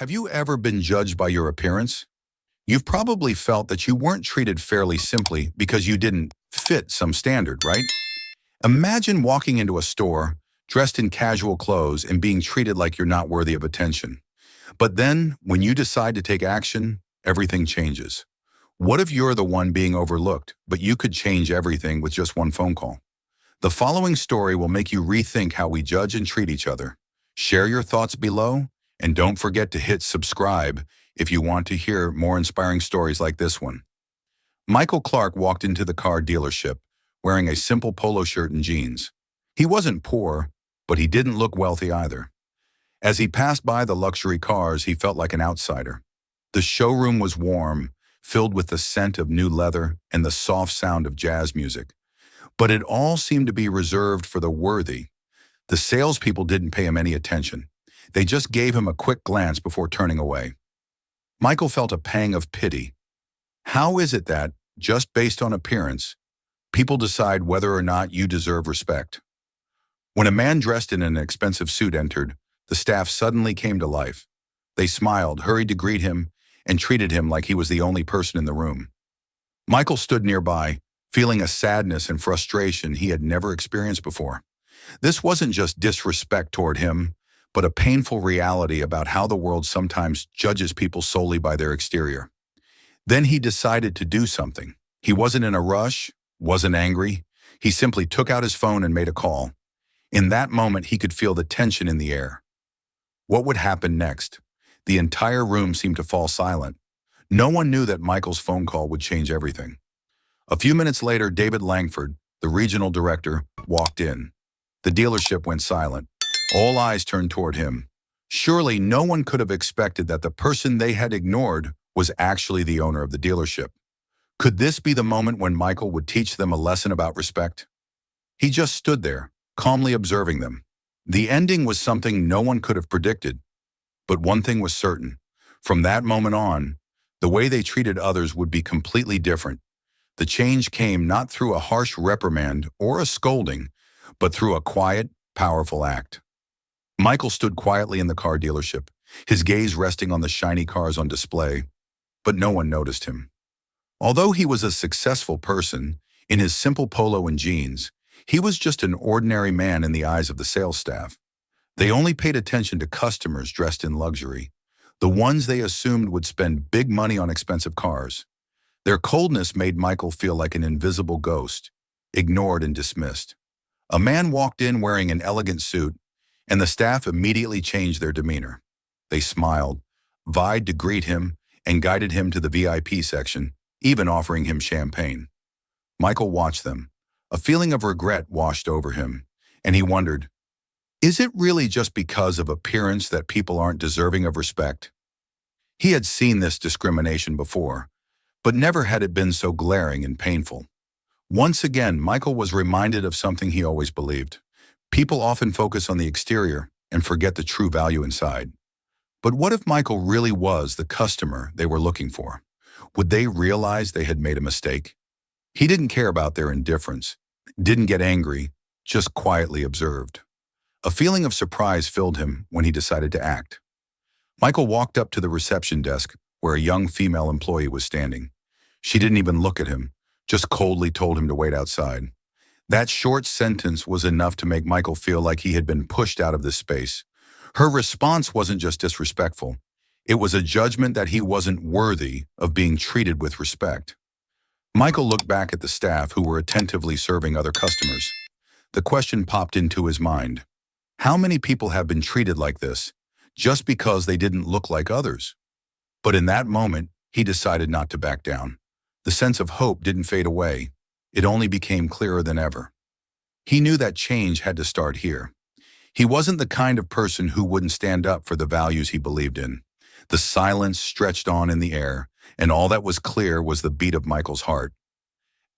Have you ever been judged by your appearance? You've probably felt that you weren't treated fairly simply because you didn't fit some standard, right? Imagine walking into a store, dressed in casual clothes and being treated like you're not worthy of attention. But then, when you decide to take action, everything changes. What if you're the one being overlooked, but you could change everything with just one phone call? The following story will make you rethink how we judge and treat each other. Share your thoughts below, and don't forget to hit subscribe if you want to hear more inspiring stories like this one. Michael Clark walked into the car dealership wearing a simple polo shirt and jeans. He wasn't poor, but he didn't look wealthy either. As he passed by the luxury cars, he felt like an outsider. The showroom was warm, filled with the scent of new leather and the soft sound of jazz music. But it all seemed to be reserved for the worthy. The salespeople didn't pay him any attention. They just gave him a quick glance before turning away. Michael felt a pang of pity. How is it that, just based on appearance, people decide whether or not you deserve respect? When a man dressed in an expensive suit entered, the staff suddenly came to life. They smiled, hurried to greet him, and treated him like he was the only person in the room. Michael stood nearby, feeling a sadness and frustration he had never experienced before. This wasn't just disrespect toward him, but a painful reality about how the world sometimes judges people solely by their exterior. Then he decided to do something. He wasn't in a rush, wasn't angry. He simply took out his phone and made a call. In that moment, he could feel the tension in the air. What would happen next? The entire room seemed to fall silent. No one knew that Michael's phone call would change everything. A few minutes later, David Langford, the regional director, walked in. The dealership went silent. All eyes turned toward him. Surely no one could have expected that the person they had ignored was actually the owner of the dealership. Could this be the moment when Michael would teach them a lesson about respect? He just stood there, calmly observing them. The ending was something no one could have predicted. But one thing was certain. From that moment on, the way they treated others would be completely different. The change came not through a harsh reprimand or a scolding, but through a quiet, powerful act. Michael stood quietly in the car dealership, his gaze resting on the shiny cars on display, but no one noticed him. Although he was a successful person, in his simple polo and jeans, he was just an ordinary man in the eyes of the sales staff. They only paid attention to customers dressed in luxury, the ones they assumed would spend big money on expensive cars. Their coldness made Michael feel like an invisible ghost, ignored and dismissed. A man walked in wearing an elegant suit, and the staff immediately changed their demeanor. They smiled, vied to greet him, and guided him to the VIP section, even offering him champagne. Michael watched them. A feeling of regret washed over him, and he wondered, is it really just because of appearance that people aren't deserving of respect? He had seen this discrimination before, but never had it been so glaring and painful. Once again, Michael was reminded of something he always believed. People often focus on the exterior and forget the true value inside. But what if Michael really was the customer they were looking for? Would they realize they had made a mistake? He didn't care about their indifference, didn't get angry, just quietly observed. A feeling of surprise filled him when he decided to act. Michael walked up to the reception desk where a young female employee was standing. She didn't even look at him, just coldly told him to wait outside. That short sentence was enough to make Michael feel like he had been pushed out of this space. Her response wasn't just disrespectful. It was a judgment that he wasn't worthy of being treated with respect. Michael looked back at the staff who were attentively serving other customers. The question popped into his mind. How many people have been treated like this, just because they didn't look like others? But in that moment, he decided not to back down. The sense of hope didn't fade away. It only became clearer than ever. He knew that change had to start here. He wasn't the kind of person who wouldn't stand up for the values he believed in. The silence stretched on in the air, and all that was clear was the beat of Michael's heart.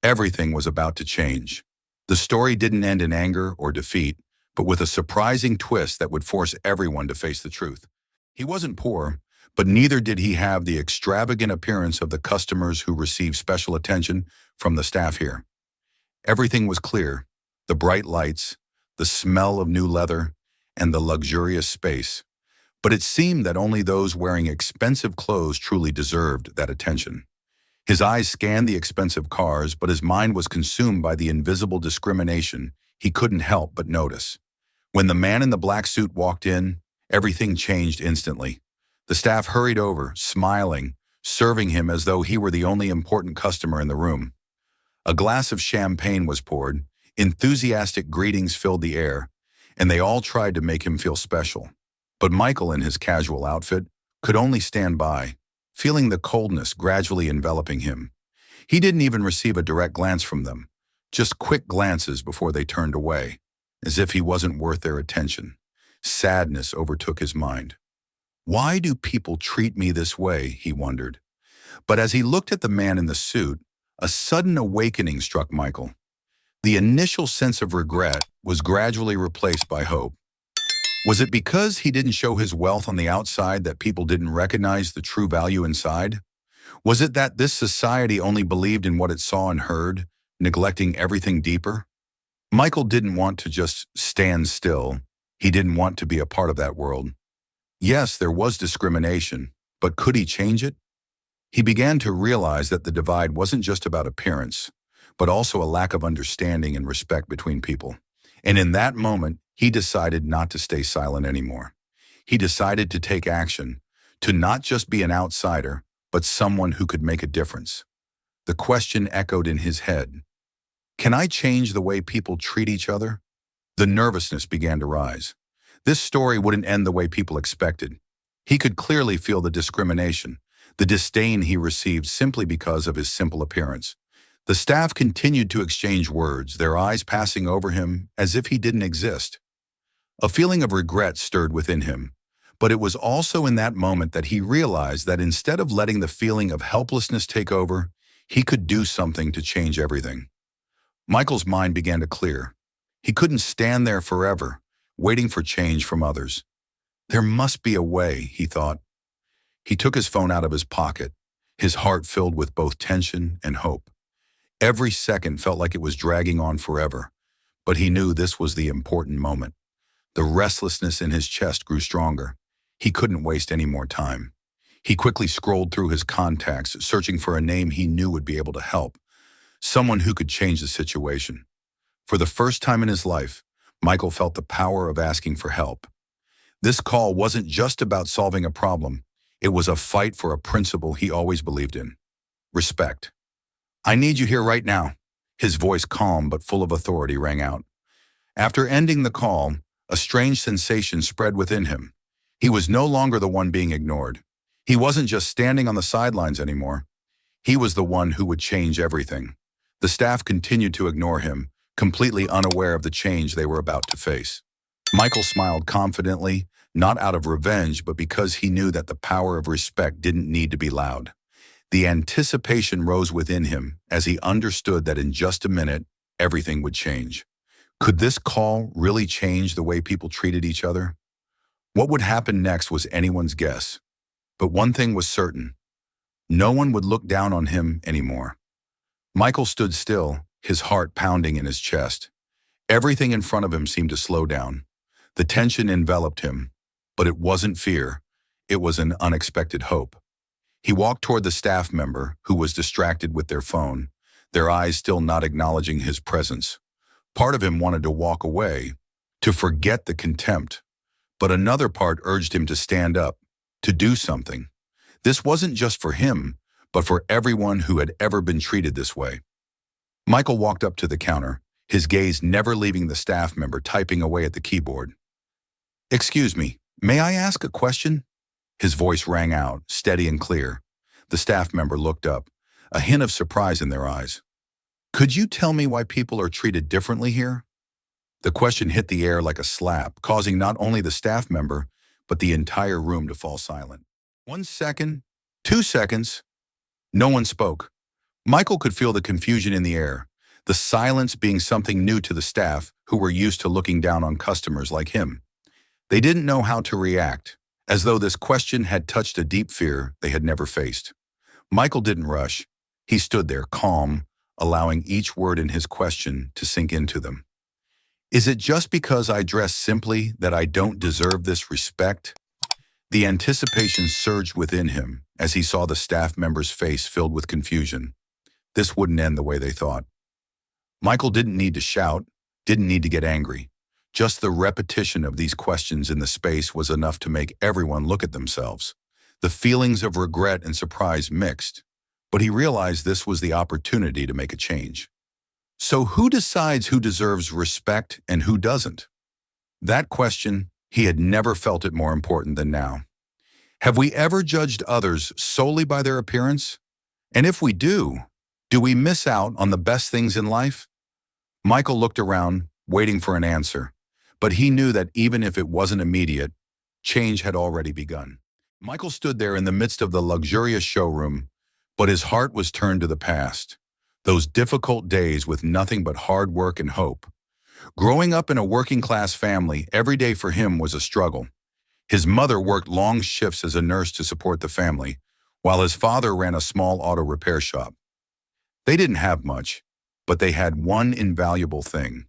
Everything was about to change. The story didn't end in anger or defeat, but with a surprising twist that would force everyone to face the truth. He wasn't poor, but neither did he have the extravagant appearance of the customers who receive special attention from the staff here. Everything was clear: the bright lights, the smell of new leather, and the luxurious space. But it seemed that only those wearing expensive clothes truly deserved that attention. His eyes scanned the expensive cars, but his mind was consumed by the invisible discrimination he couldn't help but notice. When the man in the black suit walked in, everything changed instantly. The staff hurried over, smiling, serving him as though he were the only important customer in the room. A glass of champagne was poured, enthusiastic greetings filled the air, and they all tried to make him feel special. But Michael, in his casual outfit, could only stand by, feeling the coldness gradually enveloping him. He didn't even receive a direct glance from them, just quick glances before they turned away, as if he wasn't worth their attention. Sadness overtook his mind. Why do people treat me this way, he wondered. But as he looked at the man in the suit, a sudden awakening struck Michael. The initial sense of regret was gradually replaced by hope. Was it because he didn't show his wealth on the outside that people didn't recognize the true value inside? Was it that this society only believed in what it saw and heard, neglecting everything deeper? Michael didn't want to just stand still. He didn't want to be a part of that world. Yes, there was discrimination, but could he change it? He began to realize that the divide wasn't just about appearance, but also a lack of understanding and respect between people. And in that moment, he decided not to stay silent anymore. He decided to take action, to not just be an outsider, but someone who could make a difference. The question echoed in his head. Can I change the way people treat each other? The nervousness began to rise. This story wouldn't end the way people expected. He could clearly feel the discrimination, the disdain he received simply because of his simple appearance. The staff continued to exchange words, their eyes passing over him as if he didn't exist. A feeling of regret stirred within him, but it was also in that moment that he realized that instead of letting the feeling of helplessness take over, he could do something to change everything. Michael's mind began to clear. He couldn't stand there forever, waiting for change from others. There must be a way, he thought. He took his phone out of his pocket, his heart filled with both tension and hope. Every second felt like it was dragging on forever, but he knew this was the important moment. The restlessness in his chest grew stronger. He couldn't waste any more time. He quickly scrolled through his contacts, searching for a name he knew would be able to help, someone who could change the situation. For the first time in his life, Michael felt the power of asking for help. This call wasn't just about solving a problem. It was a fight for a principle he always believed in: respect. I need you here right now. His voice, calm but full of authority, rang out. After ending the call, a strange sensation spread within him. He was no longer the one being ignored. He wasn't just standing on the sidelines anymore. He was the one who would change everything. The staff continued to ignore him, completely unaware of the change they were about to face. Michael smiled confidently, not out of revenge, but because he knew that the power of respect didn't need to be loud. The anticipation rose within him as he understood that in just a minute, everything would change. Could this call really change the way people treated each other? What would happen next was anyone's guess. But one thing was certain: no one would look down on him anymore. Michael stood still, his heart pounding in his chest. Everything in front of him seemed to slow down. The tension enveloped him, but it wasn't fear. It was an unexpected hope. He walked toward the staff member, who was distracted with their phone, their eyes still not acknowledging his presence. Part of him wanted to walk away, to forget the contempt, but another part urged him to stand up, to do something. This wasn't just for him, but for everyone who had ever been treated this way. Michael walked up to the counter, his gaze never leaving the staff member typing away at the keyboard. "Excuse me, may I ask a question?" His voice rang out, steady and clear. The staff member looked up, a hint of surprise in their eyes. "Could you tell me why people are treated differently here?" The question hit the air like a slap, causing not only the staff member, but the entire room to fall silent. 1 second, 2 seconds. No one spoke. Michael could feel the confusion in the air, the silence being something new to the staff who were used to looking down on customers like him. They didn't know how to react, as though this question had touched a deep fear they had never faced. Michael didn't rush. He stood there, calm, allowing each word in his question to sink into them. "Is it just because I dress simply that I don't deserve this respect?" The anticipation surged within him as he saw the staff member's face filled with confusion. This wouldn't end the way they thought. Michael didn't need to shout, didn't need to get angry. Just the repetition of these questions in the space was enough to make everyone look at themselves. The feelings of regret and surprise mixed, but he realized this was the opportunity to make a change. So who decides who deserves respect and who doesn't? That question, he had never felt it more important than now. Have we ever judged others solely by their appearance? And if we do we miss out on the best things in life? Michael looked around, waiting for an answer, but he knew that even if it wasn't immediate, change had already begun. Michael stood there in the midst of the luxurious showroom, but his heart was turned to the past. Those difficult days with nothing but hard work and hope. Growing up in a working-class family, every day for him was a struggle. His mother worked long shifts as a nurse to support the family, while his father ran a small auto repair shop. They didn't have much, but they had one invaluable thing: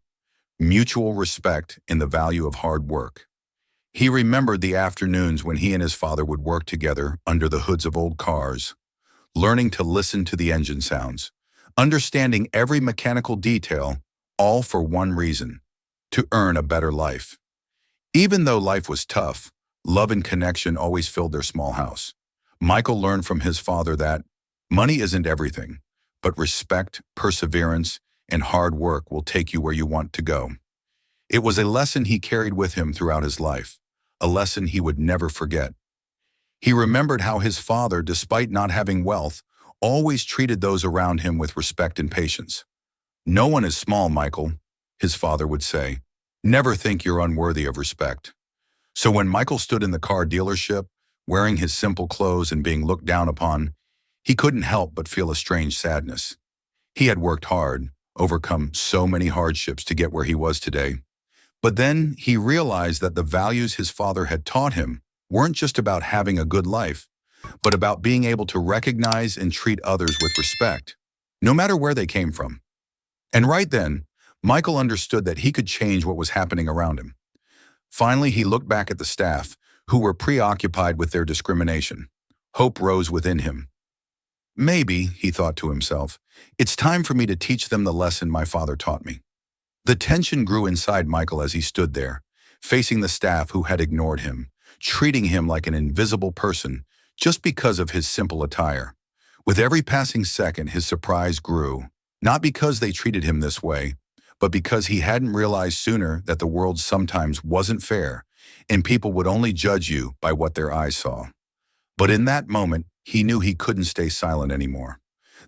mutual respect in the value of hard work. He remembered the afternoons when he and his father would work together under the hoods of old cars, learning to listen to the engine sounds, understanding every mechanical detail, all for one reason: to earn a better life. Even though life was tough, love and connection always filled their small house. Michael learned from his father that money isn't everything, but respect, perseverance, and hard work will take you where you want to go. It was a lesson he carried with him throughout his life, a lesson he would never forget. He remembered how his father, despite not having wealth, always treated those around him with respect and patience. "No one is small, Michael," his father would say. "Never think you're unworthy of respect." So when Michael stood in the car dealership, wearing his simple clothes and being looked down upon, he couldn't help but feel a strange sadness. He had worked hard, overcome so many hardships to get where he was today. But then he realized that the values his father had taught him weren't just about having a good life, but about being able to recognize and treat others with respect, no matter where they came from. And right then, Michael understood that he could change what was happening around him. Finally, he looked back at the staff, who were preoccupied with their discrimination. Hope rose within him. Maybe, he thought to himself, it's time for me to teach them the lesson my father taught me. The tension grew inside Michael as he stood there, facing the staff who had ignored him, treating him like an invisible person just because of his simple attire. With every passing second, his surprise grew, not because they treated him this way, but because he hadn't realized sooner that the world sometimes wasn't fair, and people would only judge you by what their eyes saw. But in that moment, he knew he couldn't stay silent anymore.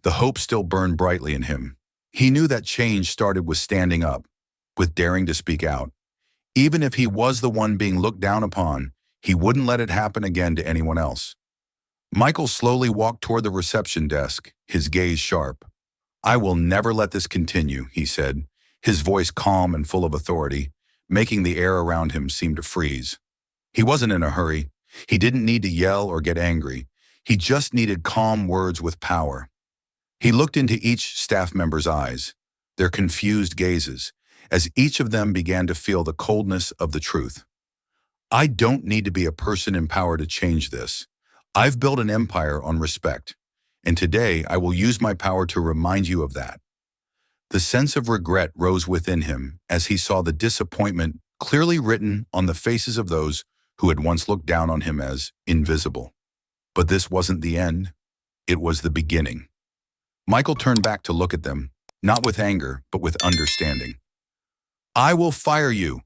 The hope still burned brightly in him. He knew that change started with standing up, with daring to speak out. Even if he was the one being looked down upon, he wouldn't let it happen again to anyone else. Michael slowly walked toward the reception desk, his gaze sharp. "I will never let this continue," he said, his voice calm and full of authority, making the air around him seem to freeze. He wasn't in a hurry. He didn't need to yell or get angry. He just needed calm words with power. He looked into each staff member's eyes, their confused gazes, as each of them began to feel the coldness of the truth. "I don't need to be a person in power to change this. I've built an empire on respect, and today I will use my power to remind you of that." The sense of regret rose within him as he saw the disappointment clearly written on the faces of those who had once looked down on him as invisible. But this wasn't the end. It was the beginning. Michael turned back to look at them, not with anger, but with understanding. "I will fire you."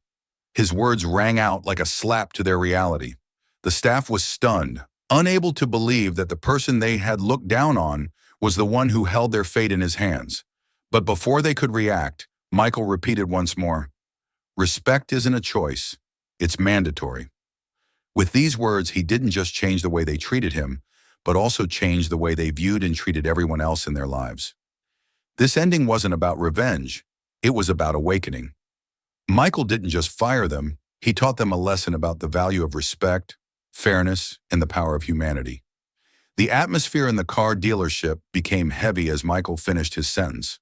His words rang out like a slap to their reality. The staff was stunned, unable to believe that the person they had looked down on was the one who held their fate in his hands. But before they could react, Michael repeated once more, "Respect isn't a choice, it's mandatory." With these words, he didn't just change the way they treated him, but also changed the way they viewed and treated everyone else in their lives. This ending wasn't about revenge, it was about awakening. Michael didn't just fire them, he taught them a lesson about the value of respect, fairness, and the power of humanity. The atmosphere in the car dealership became heavy as Michael finished his sentence.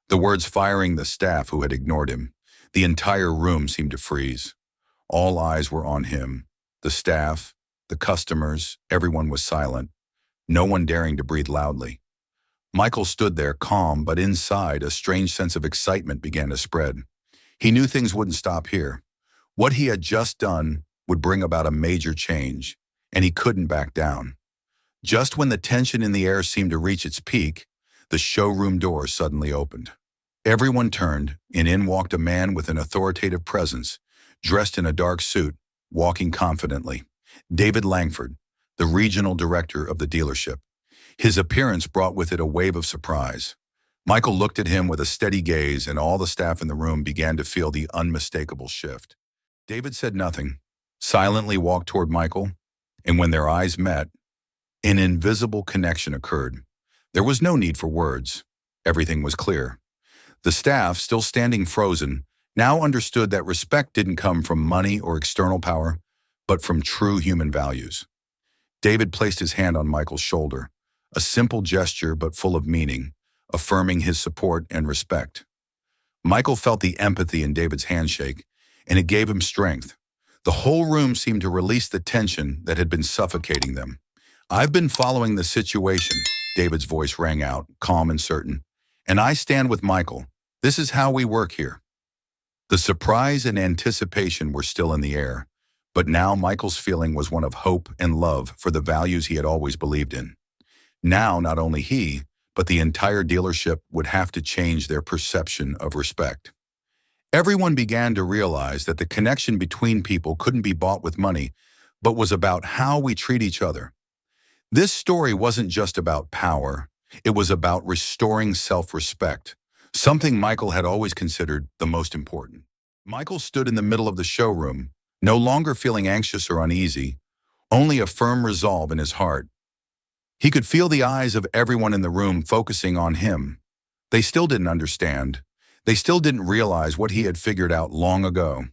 The words firing the staff who had ignored him. The entire room seemed to freeze. All eyes were on him, the staff, the customers, everyone was silent, no one daring to breathe loudly. Michael stood there calm, but inside a strange sense of excitement began to spread. He knew things wouldn't stop here. What he had just done would bring about a major change, and he couldn't back down. Just when the tension in the air seemed to reach its peak, the showroom doors suddenly opened. Everyone turned, and in walked a man with an authoritative presence, dressed in a dark suit, walking confidently. David Langford, the regional director of the dealership. His appearance brought with it a wave of surprise. Michael looked at him with a steady gaze, and all the staff in the room began to feel the unmistakable shift. David said nothing, silently walked toward Michael, and when their eyes met, an invisible connection occurred. There was no need for words. Everything was clear. The staff, still standing frozen, now understood that respect didn't come from money or external power, but from true human values. David placed his hand on Michael's shoulder, a simple gesture but full of meaning, affirming his support and respect. Michael felt the empathy in David's handshake, and it gave him strength. The whole room seemed to release the tension that had been suffocating them. "I've been following the situation," David's voice rang out, calm and certain. "And I stand with Michael. This is how we work here." The surprise and anticipation were still in the air, but now Michael's feeling was one of hope and love for the values he had always believed in. Now, not only he, but the entire dealership would have to change their perception of respect. Everyone began to realize that the connection between people couldn't be bought with money, but was about how we treat each other. This story wasn't just about power, it was about restoring self-respect, something Michael had always considered the most important. Michael stood in the middle of the showroom, no longer feeling anxious or uneasy, only a firm resolve in his heart. He could feel the eyes of everyone in the room focusing on him. They still didn't understand. They still didn't realize what he had figured out long ago.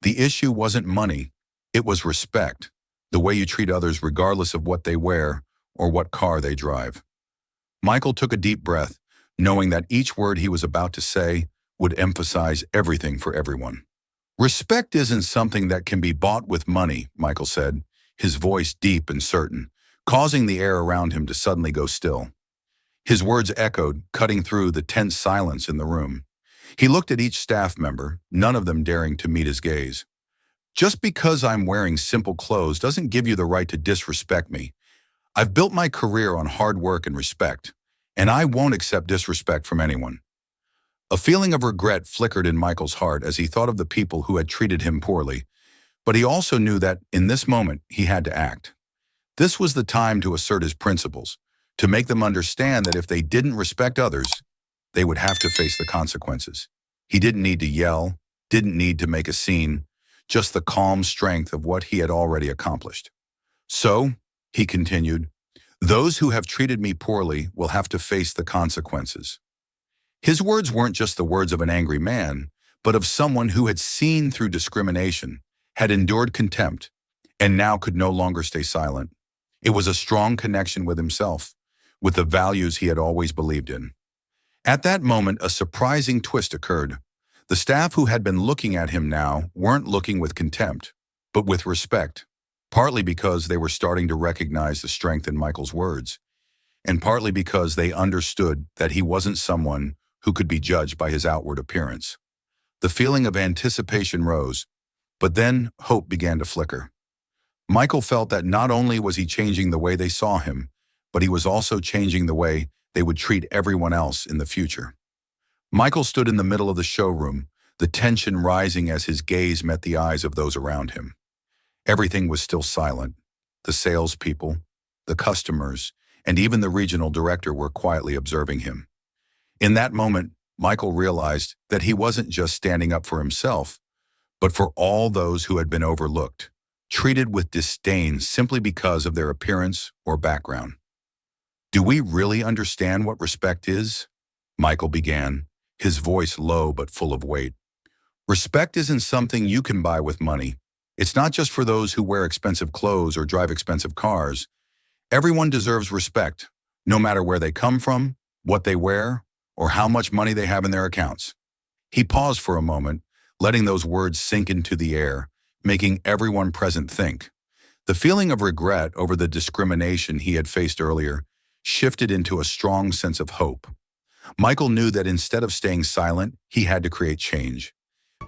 The issue wasn't money, it was respect, the way you treat others regardless of what they wear or what car they drive. Michael took a deep breath, knowing that each word he was about to say would emphasize everything for everyone. "Respect isn't something that can be bought with money," Michael said, his voice deep and certain, causing the air around him to suddenly go still. His words echoed, cutting through the tense silence in the room. He looked at each staff member, none of them daring to meet his gaze. "Just because I'm wearing simple clothes doesn't give you the right to disrespect me. I've built my career on hard work and respect, and I won't accept disrespect from anyone." A feeling of regret flickered in Michael's heart as he thought of the people who had treated him poorly, but he also knew that, in this moment, he had to act. This was the time to assert his principles, to make them understand that if they didn't respect others, they would have to face the consequences. He didn't need to yell, didn't need to make a scene, just the calm strength of what he had already accomplished. "So," he continued, "those who have treated me poorly will have to face the consequences." His words weren't just the words of an angry man, but of someone who had seen through discrimination, had endured contempt, and now could no longer stay silent. It was a strong connection with himself, with the values he had always believed in. At that moment, a surprising twist occurred. The staff who had been looking at him now weren't looking with contempt, but with respect, partly because they were starting to recognize the strength in Michael's words, and partly because they understood that he wasn't someone who could be judged by his outward appearance. The feeling of anticipation rose, but then hope began to flicker. Michael felt that not only was he changing the way they saw him, but he was also changing the way they would treat everyone else in the future. Michael stood in the middle of the showroom, the tension rising as his gaze met the eyes of those around him. Everything was still silent. The salespeople, the customers, and even the regional director were quietly observing him. In that moment, Michael realized that he wasn't just standing up for himself, but for all those who had been overlooked, treated with disdain simply because of their appearance or background. "Do we really understand what respect is?" Michael began, his voice low but full of weight. "Respect isn't something you can buy with money. It's not just for those who wear expensive clothes or drive expensive cars. Everyone deserves respect, no matter where they come from, what they wear, or how much money they have in their accounts." He paused for a moment, letting those words sink into the air, making everyone present think. The feeling of regret over the discrimination he had faced earlier shifted into a strong sense of hope. Michael knew that instead of staying silent, he had to create change.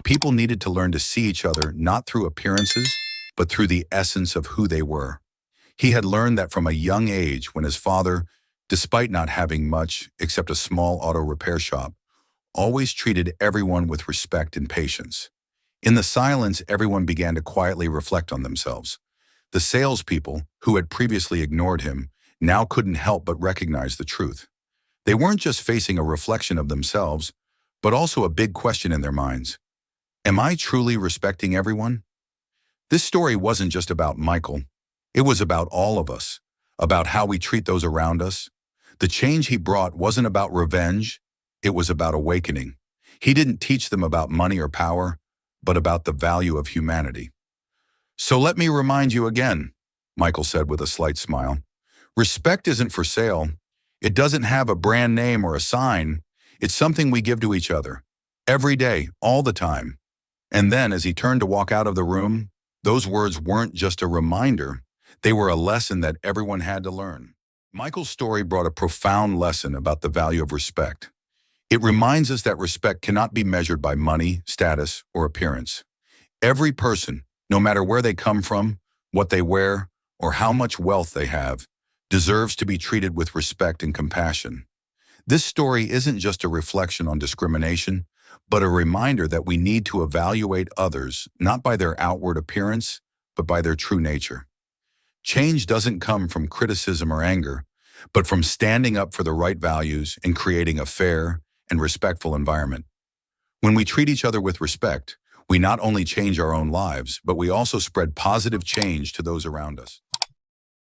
People needed to learn to see each other not through appearances, but through the essence of who they were. He had learned that from a young age when his father, despite not having much except a small auto repair shop, always treated everyone with respect and patience. In the silence, everyone began to quietly reflect on themselves. The salespeople, who had previously ignored him, now couldn't help but recognize the truth. They weren't just facing a reflection of themselves, but also a big question in their minds. Am I truly respecting everyone? This story wasn't just about Michael. It was about all of us, about how we treat those around us. The change he brought wasn't about revenge, it was about awakening. He didn't teach them about money or power, but about the value of humanity. So let me remind you again, Michael said with a slight smile. Respect isn't for sale. It doesn't have a brand name or a sign. It's something we give to each other, every day, all the time. And then, as he turned to walk out of the room, those words weren't just a reminder, they were a lesson that everyone had to learn. Michael's story brought a profound lesson about the value of respect. It reminds us that respect cannot be measured by money, status, or appearance. Every person, no matter where they come from, what they wear, or how much wealth they have, deserves to be treated with respect and compassion. This story isn't just a reflection on discrimination, but a reminder that we need to evaluate others not by their outward appearance, but by their true nature. Change doesn't come from criticism or anger, but from standing up for the right values and creating a fair and respectful environment. When we treat each other with respect, we not only change our own lives, but we also spread positive change to those around us.